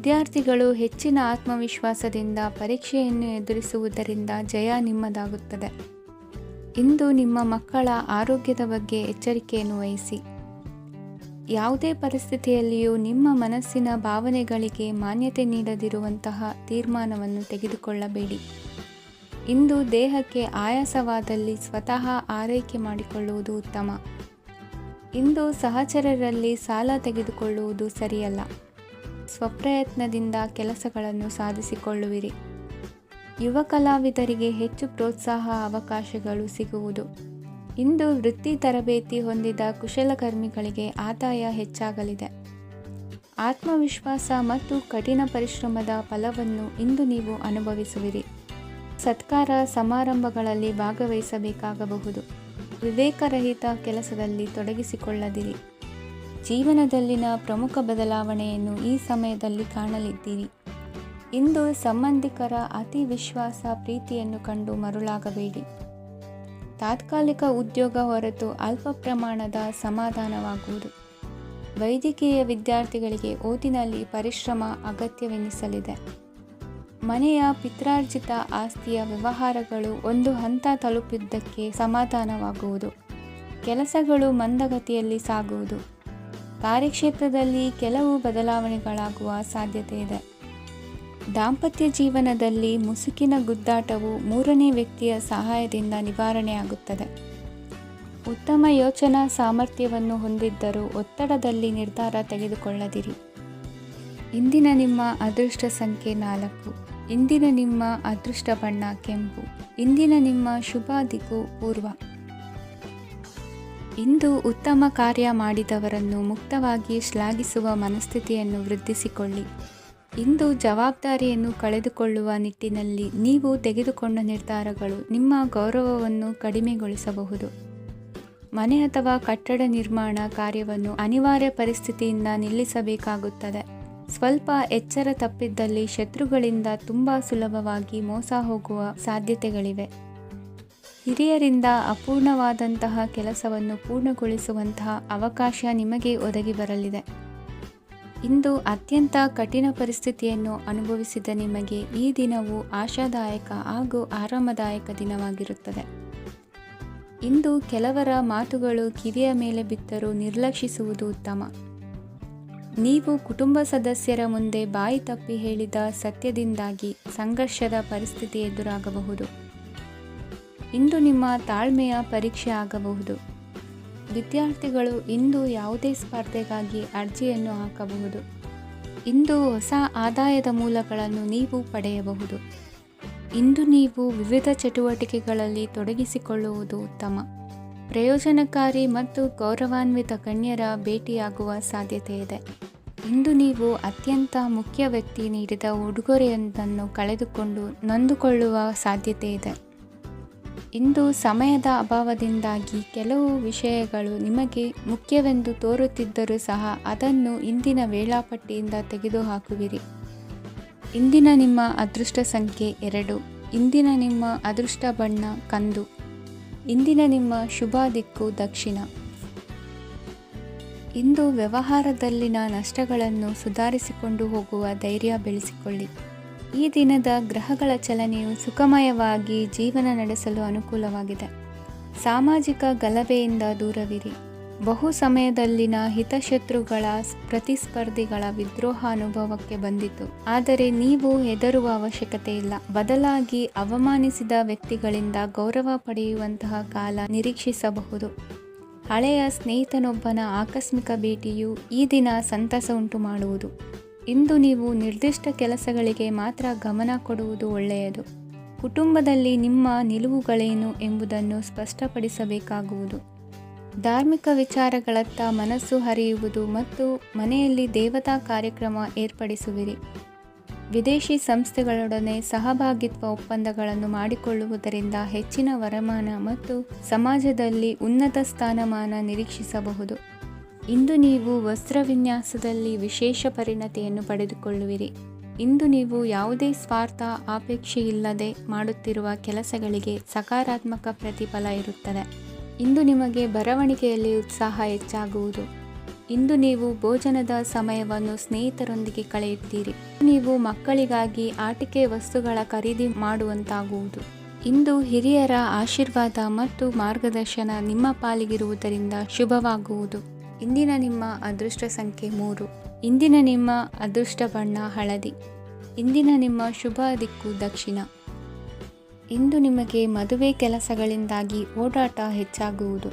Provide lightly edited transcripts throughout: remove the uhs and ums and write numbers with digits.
ವಿದ್ಯಾರ್ಥಿಗಳು ಹೆಚ್ಚಿನ ಆತ್ಮವಿಶ್ವಾಸದಿಂದ ಪರೀಕ್ಷೆಯನ್ನು ಎದುರಿಸುವುದರಿಂದ ಜಯ ನಿಮ್ಮದಾಗುತ್ತದೆ. ಇಂದು ನಿಮ್ಮ ಮಕ್ಕಳ ಆರೋಗ್ಯದ ಬಗ್ಗೆ ಎಚ್ಚರಿಕೆಯನ್ನು ವಹಿಸಿ. ಯಾವುದೇ ಪರಿಸ್ಥಿತಿಯಲ್ಲಿಯೂ ನಿಮ್ಮ ಮನಸ್ಸಿನ ಭಾವನೆಗಳಿಗೆ ಮಾನ್ಯತೆ ನೀಡದಿರುವಂತಹ ತೀರ್ಮಾನವನ್ನು ತೆಗೆದುಕೊಳ್ಳಬೇಡಿ. ಇಂದು ದೇಹಕ್ಕೆ ಆಯಾಸವಾದಲ್ಲಿ ಸ್ವತಃ ಆರೈಕೆ ಮಾಡಿಕೊಳ್ಳುವುದು ಉತ್ತಮ. ಇಂದು ಸಹಚರರಲ್ಲಿ ಸಾಲ ತೆಗೆದುಕೊಳ್ಳುವುದು ಸರಿಯಲ್ಲ. ಸ್ವಪ್ರಯತ್ನದಿಂದ ಕೆಲಸಗಳನ್ನು ಸಾಧಿಸಿಕೊಳ್ಳುವಿರಿ. ಯುವ ಕಲಾವಿದರಿಗೆ ಹೆಚ್ಚು ಪ್ರೋತ್ಸಾಹ ಅವಕಾಶಗಳು ಸಿಗುವುದು. ಇಂದು ವೃತ್ತಿ ತರಬೇತಿ ಹೊಂದಿದ ಕುಶಲಕರ್ಮಿಗಳಿಗೆ ಆದಾಯ ಹೆಚ್ಚಾಗಲಿದೆ. ಆತ್ಮವಿಶ್ವಾಸ ಮತ್ತು ಕಠಿಣ ಪರಿಶ್ರಮದ ಫಲವನ್ನು ಇಂದು ನೀವು ಅನುಭವಿಸುವಿರಿ. ಸತ್ಕಾರ ಸಮಾರಂಭಗಳಲ್ಲಿ ಭಾಗವಹಿಸಬೇಕಾಗಬಹುದು. ವಿವೇಕರಹಿತ ಕೆಲಸದಲ್ಲಿ ತೊಡಗಿಸಿಕೊಳ್ಳದಿರಿ. ಜೀವನದಲ್ಲಿನ ಪ್ರಮುಖ ಬದಲಾವಣೆಯನ್ನು ಈ ಸಮಯದಲ್ಲಿ ಕಾಣಲಿದ್ದೀರಿ. ಇಂದು ಸಂಬಂಧಿಕರ ಅತಿ ವಿಶ್ವಾಸ ಪ್ರೀತಿಯನ್ನು ಕಂಡು ಮರುಳಾಗಬೇಡಿ. ತಾತ್ಕಾಲಿಕ ಉದ್ಯೋಗ ಹೊರತು ಅಲ್ಪ ಪ್ರಮಾಣದ ಸಮಾಧಾನವಾಗುವುದು. ವೈದ್ಯಕೀಯ ವಿದ್ಯಾರ್ಥಿಗಳಿಗೆ ಓದಿನಲ್ಲಿ ಪರಿಶ್ರಮ ಅಗತ್ಯವೆನಿಸಲಿದೆ. ಮನೆಯ ಪಿತ್ರಾರ್ಜಿತ ಆಸ್ತಿಯ ವ್ಯವಹಾರಗಳು ಒಂದು ಹಂತ ತಲುಪಿದ್ದಕ್ಕೆ ಸಮಾಧಾನವಾಗುವುದು. ಕೆಲಸಗಳು ಮಂದಗತಿಯಲ್ಲಿ ಸಾಗುವುದು. ಕಾರ್ಯಕ್ಷೇತ್ರದಲ್ಲಿ ಕೆಲವು ಬದಲಾವಣೆಗಳಾಗುವ ಸಾಧ್ಯತೆ ಇದೆ. ದಾಂಪತ್ಯ ಜೀವನದಲ್ಲಿ ಮುಸುಕಿನ ಗುದ್ದಾಟವು ಮೂರನೇ ವ್ಯಕ್ತಿಯ ಸಹಾಯದಿಂದ ನಿವಾರಣೆಯಾಗುತ್ತದೆ. ಉತ್ತಮ ಯೋಚನಾ ಸಾಮರ್ಥ್ಯವನ್ನು ಹೊಂದಿದ್ದರೂ ಒತ್ತಡದಲ್ಲಿ ನಿರ್ಧಾರ ತೆಗೆದುಕೊಳ್ಳದಿರಿ. ಇಂದಿನ ನಿಮ್ಮ ಅದೃಷ್ಟ ಸಂಖ್ಯೆ 4. ಇಂದಿನ ನಿಮ್ಮ ಅದೃಷ್ಟ ಬಣ್ಣ ಕೆಂಪು. ಇಂದಿನ ನಿಮ್ಮ ಶುಭ ದಿಕ್ಕು ಪೂರ್ವ. ಇಂದು ಉತ್ತಮ ಕಾರ್ಯ ಮಾಡಿದವರನ್ನು ಮುಕ್ತವಾಗಿ ಶ್ಲಾಘಿಸುವ ಮನಸ್ಥಿತಿಯನ್ನು ವೃದ್ಧಿಸಿಕೊಳ್ಳಿ. ಇಂದು ಜವಾಬ್ದಾರಿಯನ್ನು ಕಳೆದುಕೊಳ್ಳುವ ನಿಟ್ಟಿನಲ್ಲಿ ನೀವು ತೆಗೆದುಕೊಂಡ ನಿರ್ಧಾರಗಳು ನಿಮ್ಮ ಗೌರವವನ್ನು ಕಡಿಮೆಗೊಳಿಸಬಹುದು. ಮನೆ ಅಥವಾ ಕಟ್ಟಡ ನಿರ್ಮಾಣ ಕಾರ್ಯವನ್ನು ಅನಿವಾರ್ಯ ಪರಿಸ್ಥಿತಿಯಿಂದ ನಿಲ್ಲಿಸಬೇಕಾಗುತ್ತದೆ. ಸ್ವಲ್ಪ ಎಚ್ಚರ ತಪ್ಪಿದ್ದಲ್ಲಿ ಶತ್ರುಗಳಿಂದ ತುಂಬ ಸುಲಭವಾಗಿ ಮೋಸ ಹೋಗುವ ಸಾಧ್ಯತೆಗಳಿವೆ. ಹಿರಿಯರಿಂದ ಅಪೂರ್ಣವಾದಂತಹ ಕೆಲಸವನ್ನು ಪೂರ್ಣಗೊಳಿಸುವಂತಹ ಅವಕಾಶ ನಿಮಗೆ ಒದಗಿ ಬರಲಿದೆ. ಇಂದು ಅತ್ಯಂತ ಕಠಿಣ ಪರಿಸ್ಥಿತಿಯನ್ನು ಅನುಭವಿಸಿದ ನಿಮಗೆ ಈ ದಿನವು ಆಶಾದಾಯಕ ಹಾಗೂ ಆರಾಮದಾಯಕ ದಿನವಾಗಿರುತ್ತದೆ. ಇಂದು ಕೆಲವರ ಮಾತುಗಳು ಕಿವಿಯ ಮೇಲೆ ಬಿದ್ದರೂ ನಿರ್ಲಕ್ಷಿಸುವುದು ಉತ್ತಮ. ನೀವು ಕುಟುಂಬ ಸದಸ್ಯರ ಮುಂದೆ ಬಾಯಿ ತಪ್ಪಿ ಹೇಳಿದ ಸತ್ಯದಿಂದಾಗಿ ಸಂಘರ್ಷದ ಪರಿಸ್ಥಿತಿ ಎದುರಾಗಬಹುದು. ಇಂದು ನಿಮ್ಮ ತಾಳ್ಮೆಯ ಪರೀಕ್ಷೆ ಆಗಬಹುದು. ವಿದ್ಯಾರ್ಥಿಗಳು ಇಂದು ಯಾವುದೇ ಸ್ಪರ್ಧೆಗಾಗಿ ಅರ್ಜಿಯನ್ನು ಹಾಕಬಹುದು. ಇಂದು ಹೊಸ ಆದಾಯದ ಮೂಲಗಳನ್ನು ನೀವು ಪಡೆಯಬಹುದು. ಇಂದು ನೀವು ವಿವಿಧ ಚಟುವಟಿಕೆಗಳಲ್ಲಿ ತೊಡಗಿಸಿಕೊಳ್ಳುವುದು ಉತ್ತಮ. ಪ್ರಯೋಜನಕಾರಿ ಮತ್ತು ಗೌರವಾನ್ವಿತ ಗಣ್ಯರ ಭೇಟಿಯಾಗುವ ಸಾಧ್ಯತೆ ಇದೆ. ಇಂದು ನೀವು ಅತ್ಯಂತ ಮುಖ್ಯ ವ್ಯಕ್ತಿ ನೀಡಿದ ಉಡುಗೊರೆಯೊಂದನ್ನು ಕಳೆದುಕೊಂಡು ನೊಂದುಕೊಳ್ಳುವ ಸಾಧ್ಯತೆ ಇದೆ. ಇಂದು ಸಮಯದ ಅಭಾವದಿಂದಾಗಿ ಕೆಲವು ವಿಷಯಗಳು ನಿಮಗೆ ಮುಖ್ಯವೆಂದು ತೋರುತ್ತಿದ್ದರೂ ಸಹ ಅದನ್ನು ಇಂದಿನ ವೇಳಾಪಟ್ಟಿಯಿಂದ ತೆಗೆದುಹಾಕುವಿರಿ. ಇಂದಿನ ನಿಮ್ಮ ಅದೃಷ್ಟ ಸಂಖ್ಯೆ 2. ಇಂದಿನ ನಿಮ್ಮ ಅದೃಷ್ಟ ಬಣ್ಣ ಕಂದು. ಇಂದಿನ ನಿಮ್ಮ ಶುಭ ದಿಕ್ಕು ದಕ್ಷಿಣ. ಇಂದು ವ್ಯವಹಾರದಲ್ಲಿನ ನಷ್ಟಗಳನ್ನು ಸುಧಾರಿಸಿಕೊಂಡು ಹೋಗುವ ಧೈರ್ಯ ಬೆಳೆಸಿಕೊಳ್ಳಿ. ಈ ದಿನದ ಗ್ರಹಗಳ ಚಲನೆಯು ಸುಖಮಯವಾಗಿ ಜೀವನ ನಡೆಸಲು ಅನುಕೂಲವಾಗಿದೆ. ಸಾಮಾಜಿಕ ಗಲಭೆಯಿಂದ ದೂರವಿರಿ. ಬಹು ಸಮಯದಲ್ಲಿನ ಹಿತಶತ್ರುಗಳ ಪ್ರತಿಸ್ಪರ್ಧಿಗಳ ವಿದ್ರೋಹ ಅನುಭವಕ್ಕೆ ಬಂದಿತು. ಆದರೆ ನೀವು ಹೆದರುವ ಅವಶ್ಯಕತೆ ಇಲ್ಲ. ಬದಲಾಗಿ ಅವಮಾನಿಸಿದ ವ್ಯಕ್ತಿಗಳಿಂದ ಗೌರವ ಪಡೆಯುವಂತಹ ಕಾಲ ನಿರೀಕ್ಷಿಸಬಹುದು. ಹಳೆಯ ಸ್ನೇಹಿತನೊಬ್ಬನ ಆಕಸ್ಮಿಕ ಭೇಟಿಯು ಈ ದಿನ ಸಂತಸ ಉಂಟು ಮಾಡುವುದು. ಇಂದು ನೀವು ನಿರ್ದಿಷ್ಟ ಕೆಲಸಗಳಿಗೆ ಮಾತ್ರ ಗಮನ ಕೊಡುವುದು ಒಳ್ಳೆಯದು. ಕುಟುಂಬದಲ್ಲಿ ನಿಮ್ಮ ನಿಲುವುಗಳೇನು ಎಂಬುದನ್ನು ಸ್ಪಷ್ಟಪಡಿಸಬೇಕಾಗುವುದು. ಧಾರ್ಮಿಕ ವಿಚಾರಗಳತ್ತ ಮನಸ್ಸು ಹರಿಯುವುದು ಮತ್ತು ಮನೆಯಲ್ಲಿ ದೇವತಾ ಕಾರ್ಯಕ್ರಮ ಏರ್ಪಡಿಸುವಿರಿ. ವಿದೇಶಿ ಸಂಸ್ಥೆಗಳೊಡನೆ ಸಹಭಾಗಿತ್ವ ಒಪ್ಪಂದಗಳನ್ನು ಮಾಡಿಕೊಳ್ಳುವುದರಿಂದ ಹೆಚ್ಚಿನ ವರಮಾನ ಮತ್ತು ಸಮಾಜದಲ್ಲಿ ಉನ್ನತ ಸ್ಥಾನಮಾನ ನಿರೀಕ್ಷಿಸಬಹುದು. ಇಂದು ನೀವು ವಸ್ತ್ರವಿನ್ಯಾಸದಲ್ಲಿ ವಿಶೇಷ ಪರಿಣತಿಯನ್ನು ಪಡೆದುಕೊಳ್ಳುವಿರಿ. ಇಂದು ನೀವು ಯಾವುದೇ ಸ್ವಾರ್ಥ ಅಪೇಕ್ಷೆಯಿಲ್ಲದೆ ಮಾಡುತ್ತಿರುವ ಕೆಲಸಗಳಿಗೆ ಸಕಾರಾತ್ಮಕ ಪ್ರತಿಫಲ ಇರುತ್ತದೆ. ಇಂದು ನಿಮಗೆ ಬರವಣಿಗೆಯಲ್ಲಿ ಉತ್ಸಾಹ ಹೆಚ್ಚಾಗುವುದು. ಇಂದು ನೀವು ಭೋಜನದ ಸಮಯವನ್ನು ಸ್ನೇಹಿತರೊಂದಿಗೆ ಕಳೆಯುತ್ತೀರಿ. ನೀವು ಮಕ್ಕಳಿಗಾಗಿ ಆಟಿಕೆ ವಸ್ತುಗಳ ಖರೀದಿ ಮಾಡುವಂತಾಗುವುದು. ಇಂದು ಹಿರಿಯರ ಆಶೀರ್ವಾದ ಮತ್ತು ಮಾರ್ಗದರ್ಶನ ನಿಮ್ಮ ಪಾಲಿಗಿರುವುದರಿಂದ ಶುಭವಾಗುವುದು. ಇಂದಿನ ನಿಮ್ಮ ಅದೃಷ್ಟ ಸಂಖ್ಯೆ 3. ಇಂದಿನ ನಿಮ್ಮ ಅದೃಷ್ಟ ಬಣ್ಣ ಹಳದಿ. ಇಂದಿನ ನಿಮ್ಮ ಶುಭ ದಿಕ್ಕು ದಕ್ಷಿಣ. ಇಂದು ನಿಮಗೆ ಮದುವೆ ಕೆಲಸಗಳಿಂದಾಗಿ ಓಡಾಟ ಹೆಚ್ಚಾಗುವುದು.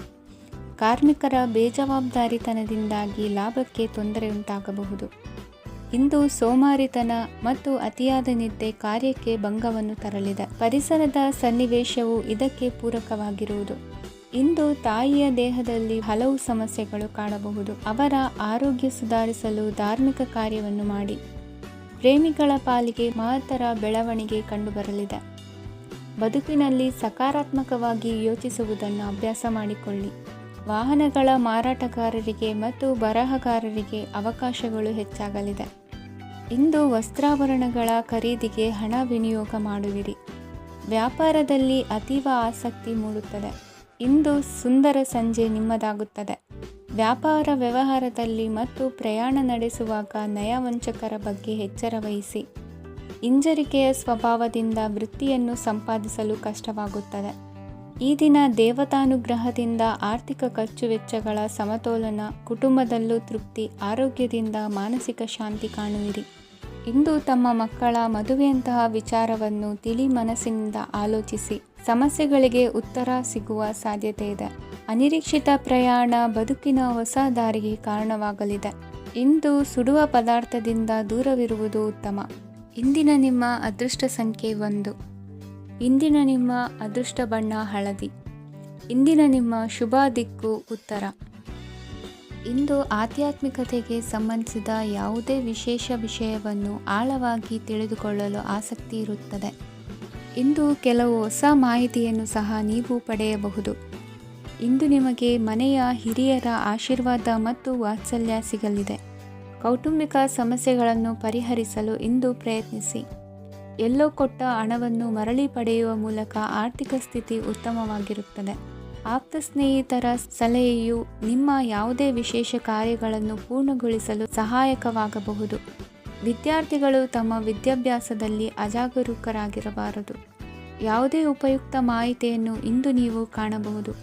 ಕಾರ್ಮಿಕರ ಬೇಜವಾಬ್ದಾರಿತನದಿಂದಾಗಿ ಲಾಭಕ್ಕೆ ತೊಂದರೆಯುಂಟಾಗಬಹುದು. ಇಂದು ಸೋಮಾರಿತನ ಮತ್ತು ಅತಿಯಾದ ನಿದ್ದೆ ಕಾರ್ಯಕ್ಕೆ ಭಂಗವನ್ನು ತರಲಿದೆ. ಪರಿಸರದ ಸನ್ನಿವೇಶವು ಇದಕ್ಕೆ ಪೂರಕವಾಗಿರುವುದು. ಇಂದು ತಾಯಿಯ ದೇಹದಲ್ಲಿ ಹಲವು ಸಮಸ್ಯೆಗಳು ಕಾಣಬಹುದು. ಅವರ ಆರೋಗ್ಯ ಸುಧಾರಿಸಲು ಧಾರ್ಮಿಕ ಕಾರ್ಯವನ್ನು ಮಾಡಿ. ಪ್ರೇಮಿಗಳ ಪಾಲಿಗೆ ಮಹತ್ತರ ಬೆಳವಣಿಗೆ ಕಂಡುಬರಲಿದೆ. ಬದುಕಿನಲ್ಲಿ ಸಕಾರಾತ್ಮಕವಾಗಿ ಯೋಚಿಸುವುದನ್ನು ಅಭ್ಯಾಸ ಮಾಡಿಕೊಳ್ಳಿ. ವಾಹನಗಳ ಮಾರಾಟಗಾರರಿಗೆ ಮತ್ತು ಬರಹಗಾರರಿಗೆ ಅವಕಾಶಗಳು ಹೆಚ್ಚಾಗಲಿದೆ. ಇಂದು ವಸ್ತ್ರಾಭರಣಗಳ ಖರೀದಿಗೆ ಹಣ ವಿನಿಯೋಗ ಮಾಡುವಿರಿ. ವ್ಯಾಪಾರದಲ್ಲಿ ಅತೀವ ಆಸಕ್ತಿ ಮೂಡುತ್ತದೆ. ಇಂದು ಸುಂದರ ಸಂಜೆ ನಿಮ್ಮದಾಗುತ್ತದೆ. ವ್ಯಾಪಾರ ವ್ಯವಹಾರದಲ್ಲಿ ಮತ್ತು ಪ್ರಯಾಣ ನಡೆಸುವಾಗ ನಯವಂಚಕರ ಬಗ್ಗೆ ಎಚ್ಚರ ವಹಿಸಿ. ಹಿಂಜರಿಕೆಯ ಸ್ವಭಾವದಿಂದ ವೃತ್ತಿಯನ್ನು ಸಂಪಾದಿಸಲು ಕಷ್ಟವಾಗುತ್ತದೆ. ಈ ದಿನ ದೇವತಾನುಗ್ರಹದಿಂದ ಆರ್ಥಿಕ ಖರ್ಚು ವೆಚ್ಚಗಳ ಸಮತೋಲನ, ಕುಟುಂಬದಲ್ಲೂ ತೃಪ್ತಿ, ಆರೋಗ್ಯದಿಂದ ಮಾನಸಿಕ ಶಾಂತಿ ಕಾಣುವಿರಿ. ಇಂದು ತಮ್ಮ ಮಕ್ಕಳ ಮದುವೆಯಂತಹ ವಿಚಾರವನ್ನು ತಿಳಿ ಮನಸ್ಸಿನಿಂದ ಆಲೋಚಿಸಿ. ಸಮಸ್ಯೆಗಳಿಗೆ ಉತ್ತರ ಸಿಗುವ ಸಾಧ್ಯತೆ ಇದೆ. ಅನಿರೀಕ್ಷಿತ ಪ್ರಯಾಣ ಬದುಕಿನ ಹೊಸ ದಾರಿಗೆ ಕಾರಣವಾಗಲಿದೆ. ಇಂದು ಸುಡುವ ಪದಾರ್ಥದಿಂದ ದೂರವಿರುವುದು ಉತ್ತಮ. ಇಂದಿನ ನಿಮ್ಮ ಅದೃಷ್ಟ ಸಂಖ್ಯೆ 1. ಇಂದಿನ ನಿಮ್ಮ ಅದೃಷ್ಟ ಬಣ್ಣ ಹಳದಿ. ಇಂದಿನ ನಿಮ್ಮ ಶುಭ ದಿಕ್ಕು ಉತ್ತರ. ಇಂದು ಆಧ್ಯಾತ್ಮಿಕತೆಗೆ ಸಂಬಂಧಿಸಿದ ಯಾವುದೇ ವಿಶೇಷ ವಿಷಯವನ್ನು ಆಳವಾಗಿ ತಿಳಿದುಕೊಳ್ಳಲು ಆಸಕ್ತಿ ಇರುತ್ತದೆ. ಇಂದು ಕೆಲವು ಹೊಸ ಮಾಹಿತಿಯನ್ನು ಸಹ ನೀವು ಪಡೆಯಬಹುದು. ಇಂದು ನಿಮಗೆ ಮನೆಯ ಹಿರಿಯರ ಆಶೀರ್ವಾದ ಮತ್ತು ವಾತ್ಸಲ್ಯ ಸಿಗಲಿದೆ. ಕೌಟುಂಬಿಕ ಸಮಸ್ಯೆಗಳನ್ನು ಪರಿಹರಿಸಲು ಇಂದು ಪ್ರಯತ್ನಿಸಿ. ಎಲ್ಲೋ ಕೊಟ್ಟ ಹಣವನ್ನು ಮರಳಿ ಪಡೆಯುವ ಮೂಲಕ ಆರ್ಥಿಕ ಸ್ಥಿತಿ ಉತ್ತಮವಾಗಿರುತ್ತದೆ. ಆಪ್ತ ಸ್ನೇಹಿತರ ಸಲಹೆಯು ನಿಮ್ಮ ಯಾವುದೇ ವಿಶೇಷ ಕಾರ್ಯಗಳನ್ನು ಪೂರ್ಣಗೊಳಿಸಲು ಸಹಾಯಕವಾಗಬಹುದು. ವಿದ್ಯಾರ್ಥಿಗಳು ತಮ್ಮ ವಿದ್ಯಾಭ್ಯಾಸದಲ್ಲಿ ಅಜಾಗರೂಕರಾಗಿರಬಾರದು. ಯಾವುದೇ ಉಪಯುಕ್ತ ಮಾಹಿತಿಯನ್ನು ಇಂದು ನೀವು ಕಾಣಬಹುದು.